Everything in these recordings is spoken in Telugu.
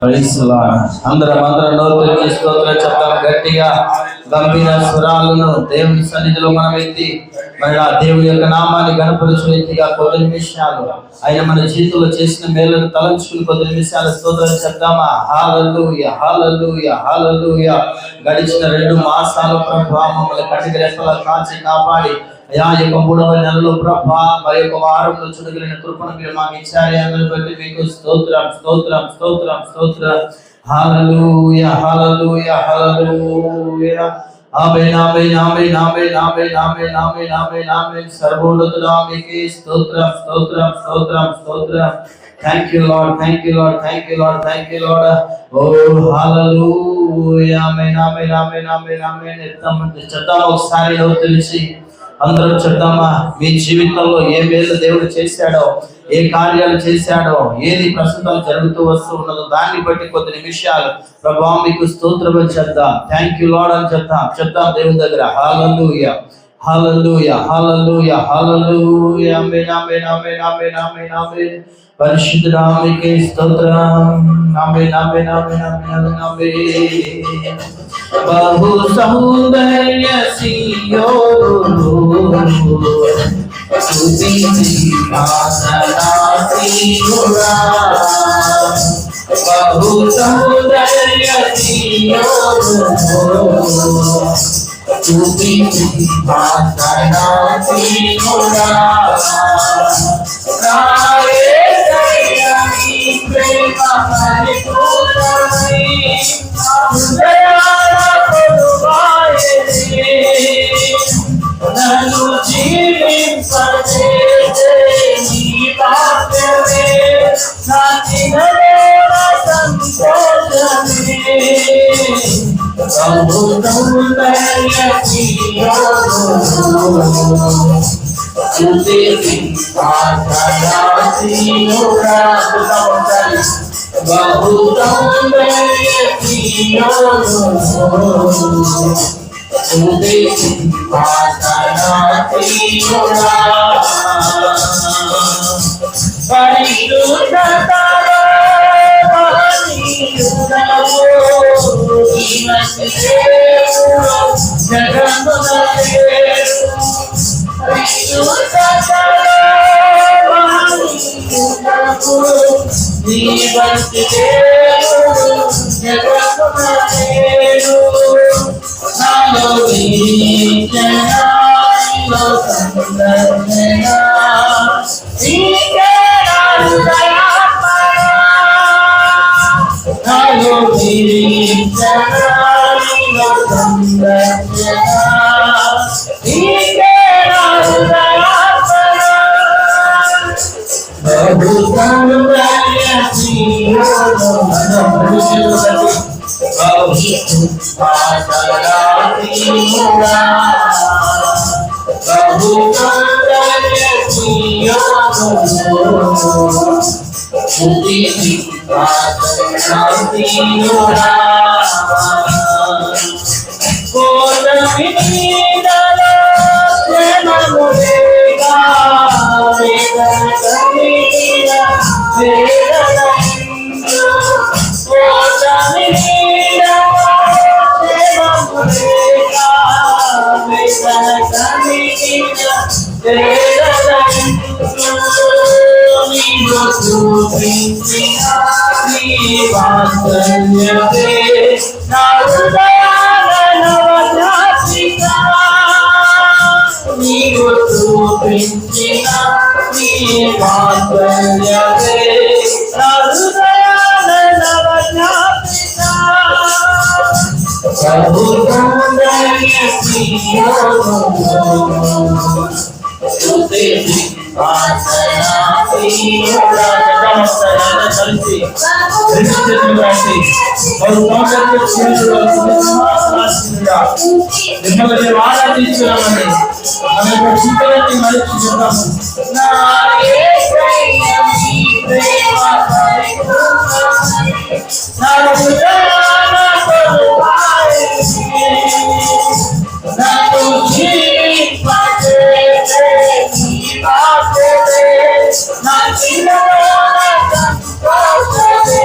అందరం నోరు స్తోత్రం చెప్తాం గట్టిగా గంభీర స్వరాలను దేవుని సన్నిధిలో మనం ఎత్తి మరి ఆ దేవుని యొక్క నామాన్ని గణపరుచు ఎత్తిగా కొద్ది నిమిషాలు ఆయన మన జీవితంలో చేసిన మేలను తలంచుకుని కొద్ది నిమిషాల స్తోత్రం చెప్తామా. హల్లెలూయా హల్లెలూయా హల్లెలూయా. గడిచిన 2 మాసాలు ప్రభువా మమ్మల్ని కంటికి రెప్పలా కాచి కాపాడి అయా యొక్క 3వ నెలలో ప్రభా మరి యొక్క వారంలో చూడగలిగిన కృపను మీరు మాకు ఇచ్చారు. అందరిని బట్టి మీకు స్తోత్రం స్తోత్రం స్తోత్రం స్తోత్రం. హల్లెలూయా హల్లెలూయా హల్లెలూయా. ఆమేన్ ఆమేన్ ఆమేన్ ఆమేన్ ఆమేన్ ఆమేన్ ఆమేన్ ఆమేన్ ఆమేన్. సర్వోన్నతుడా మీకే స్తోత్రం స్తోత్రం స్తోత్రం స్తోత్రం. Thank you Lord, thank you Lord, thank you Lord, thank you Lord. Oh hallelujah. Amen amen amen amen amen. చెప్తాము ఒకసారి నోరు తెరిచి అందరం చెప్తామా. మీ జీవితంలో ఏ మేలు దేవుడు చేశాడో, ఏ కార్యాలు చేశాడో, ఏది ప్రస్తుతం జరుగుతూ వస్తూ ఉన్నదో దాన్ని బట్టి కొద్ది నిమిషాలు ప్రభువా మీకు స్తోత్రం అని చెప్తాం. థ్యాంక్ యూ లార్డ్ అని చెప్తాం దేవుని దగ్గర. హల్లెలూయా హల్లెలూయా హల్లెలూయా హల్లెలూయా. ఆమేన్ ఆమేన్ ఆమేన్ ఆమేన్ ఆమేన్ ఆమేన్. పరిశుద్ధుడా మీకే స్తోత్రం. ఆమేన్ ఆమేన్ ఆమేన్ ఆమేన్ ఆమేన్. బహు సౌందర్య సియోను స్తుతి సింహాసనాసీనుడా. బహు సౌందర్య సియోను స్తుతి సింహాసనాసీనుడా. నన్ను జీవింపజేసే నీ వాక్యమే నా చిరవేళ సంతోషమే. సౌందర్య సియోను స్తుతి సింహాసనాసీనుడా. బహు సౌందర్య సియోను స్తుతి సింహాసనాసీనుడా. పరిశుద్ధతలో మహనీయుడవు జీవతి దేవుడు జగమున లేడు. పరిశుద్ధతలో మహనీయుడవు జీవతి దేవుడు జగమున లేడు. నాలో నీలో సందర్శన నీకే హృదయార్పణ. నాలో నీలో సందర్శన నీకే హృదయార్పణ. బహు సౌందర్య సియోను సింహాసనాసీనుడా. బహు సౌందర్య సియోను స్తుతి సింహాసనాసీనుడా. కోటమి నీడలో క్షేమములేగా వేదనకలిగిన వేదనయందు. కోటమి నీడలో క్షేమములేగా వేదనకలిగిన వేదనయందు. నీవు చూపించిన నీ వాత్సల్యమే నా హృదయాన నవజాతిక. నీవు చూపించిన నీ వాత్సల్యమే నా హృదయాన నవజాతిక. బహు సౌందర్య సియోను స్తుతి సింహాసనాసీనుడా. కలిసి మిమ్మల్ని ఆరాధించున్నామని ఆమె చింతలకి మరిచి చెప్తాము. నా యేసయ్య నీ ప్రేమ పరిపూర్ణమని నా హృదయాన కొలువాయి. నన్ను జీవింపజేసే నీ వాక్యమే నా చిరవేళ సంతోషమే.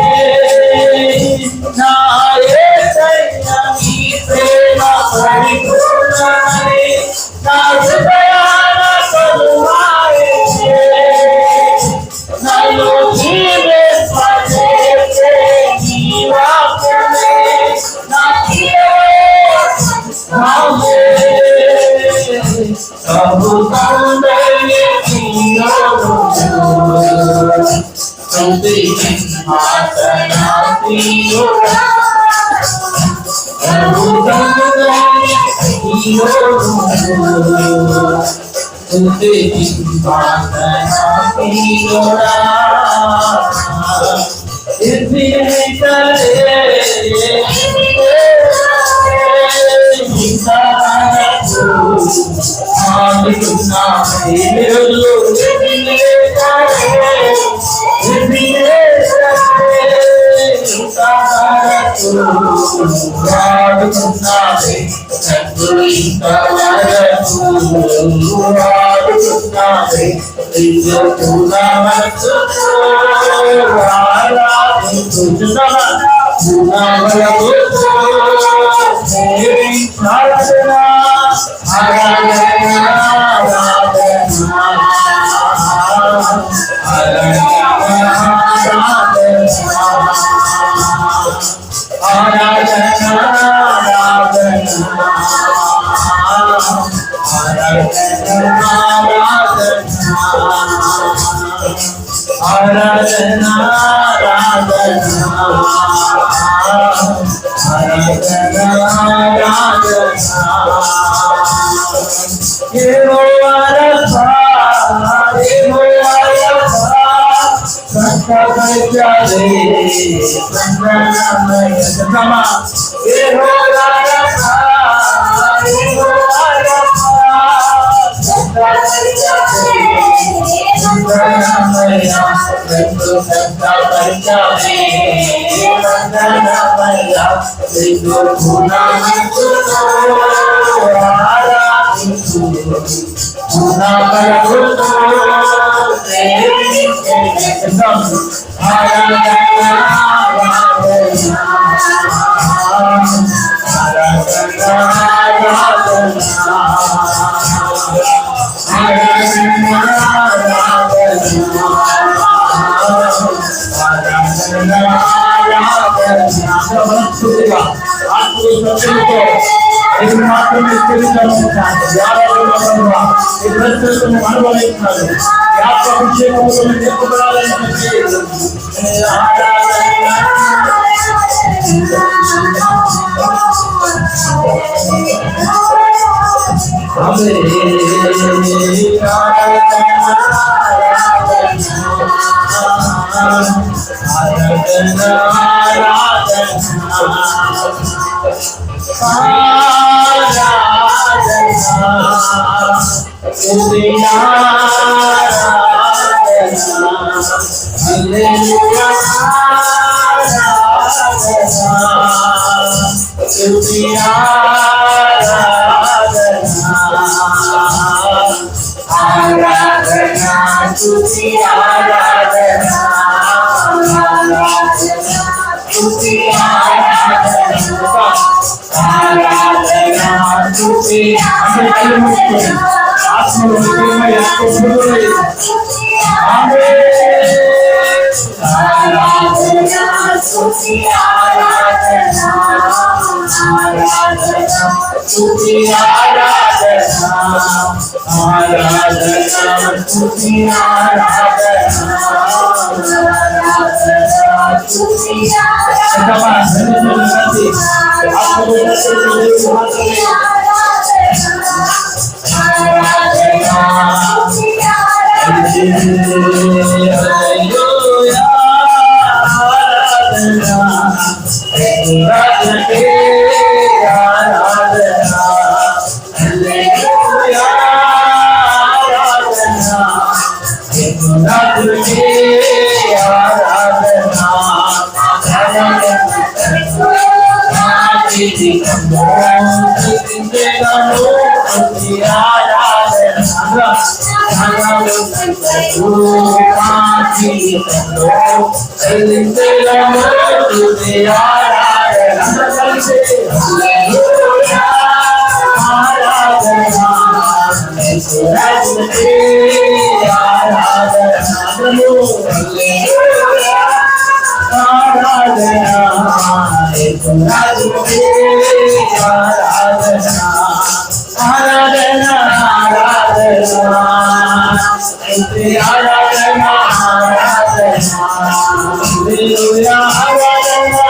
Hallelujah, hallelujah.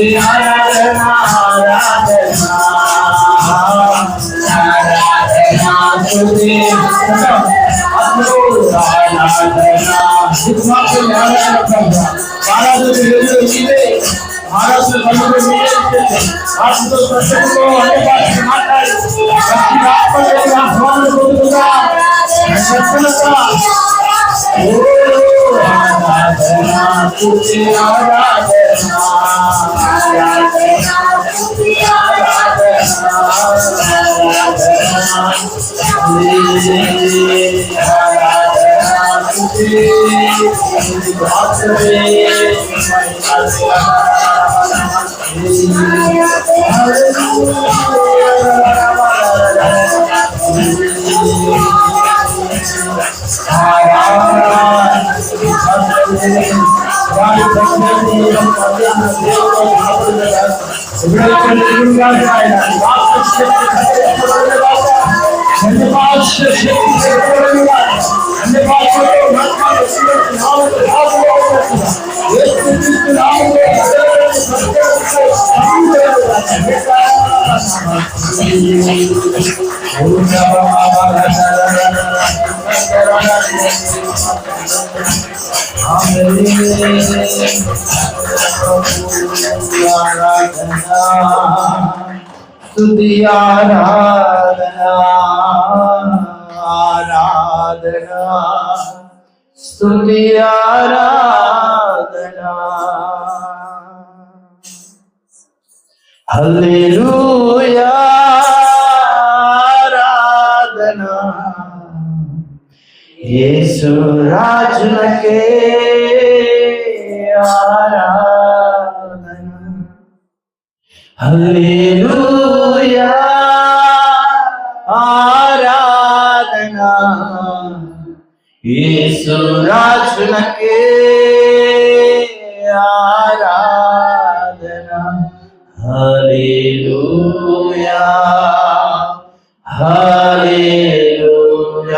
స్తుతి ఆరాధన ఆరాధన ఆరాధన స్తుతి స్తుతి ఆరాధన ఆరాధన స్తుతి ఆరాధన హల్లెలూయా ఆరాధన యేసు రాజునకే ఆరాధన హల్లెలూయా ఆరాధన యేసు రాజునకే ఆరాధన హల్లెలూయా హల్లెలూయా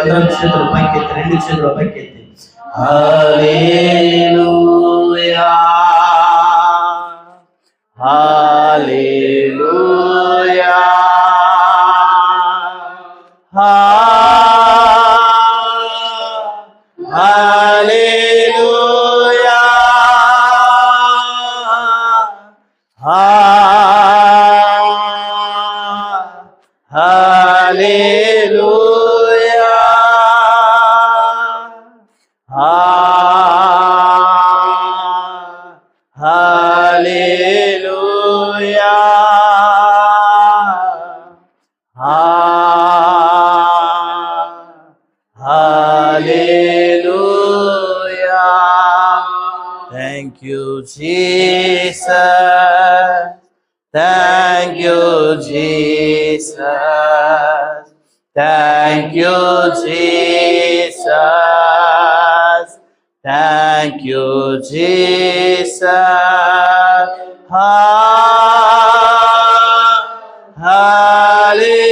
అందరం చేతులు పైకెత్తి రెండు చేతులు పైకెత్తి hallelujah hallelujah hallelujah hallelujah hallelujah hallelujah thank you Jesus thank you Jesus thank you Jesus thank you Jesus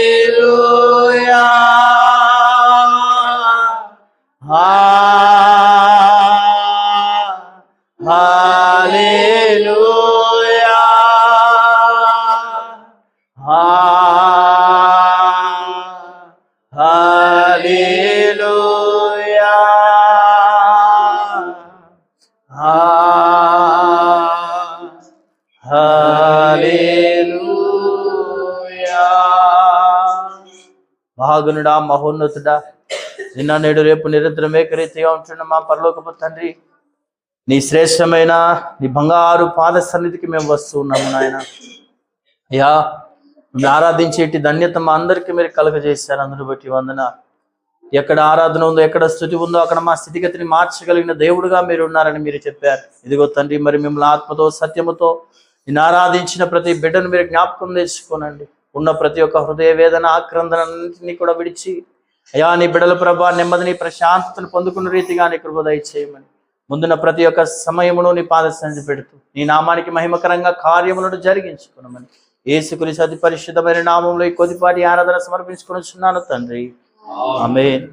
hallelujah hallelujah hallelujah hallelujah మహాగణుడా మహోన్నతుడా నిన్న నేడు రేపు నిరంతరం ఏకరీతిగా ఉంటున్న మా పరలోకపు తండ్రి నీ శ్రేష్టమైన నీ బంగారు పాద సన్నిధికి మేము వస్తూ ఉన్నాము నాయన అయ్యా మిమ్మల్ని ఆరాధించేటి ధన్యత మా అందరికీ మీరు కలుగజేశారు అందును బట్టి వందన ఎక్కడ ఆరాధన ఉందో ఎక్కడ స్తుతి ఉందో అక్కడ మా స్థితిగతిని మార్చగలిగిన దేవుడుగా మీరు ఉన్నారని మీరు చెప్పారు ఇదిగో తండ్రి మరి మిమ్మల్ని ఆత్మతో సత్యముతో నిన్ను ఆరాధించిన ప్రతి బిడ్డను మీరు జ్ఞాపకం తెచ్చుకోనండి ఉన్న ప్రతి ఒక్క హృదయ వేదన ఆక్రందనన్నింటినీ కూడా విడిచి అయ్యా నీ బిడ్డల ప్రభా నెమ్మదిని ప్రశాంతతను పొందుకున్న రీతిగా నీ కృప దయచేయమని ముందున్న ప్రతి ఒక్క సమయమును నీ పాద సన్నిధి పెడుతూ నీ నామానికి మహిమకరంగా కార్యములను జరిగించుకున్నామని యేసుక్రీస్తు అతి పరిశుద్ధమైన నామంలో ఈ కొద్దిపాటి ఆరాధన సమర్పించుకొని చున్నాను తండ్రి ఆమేన్.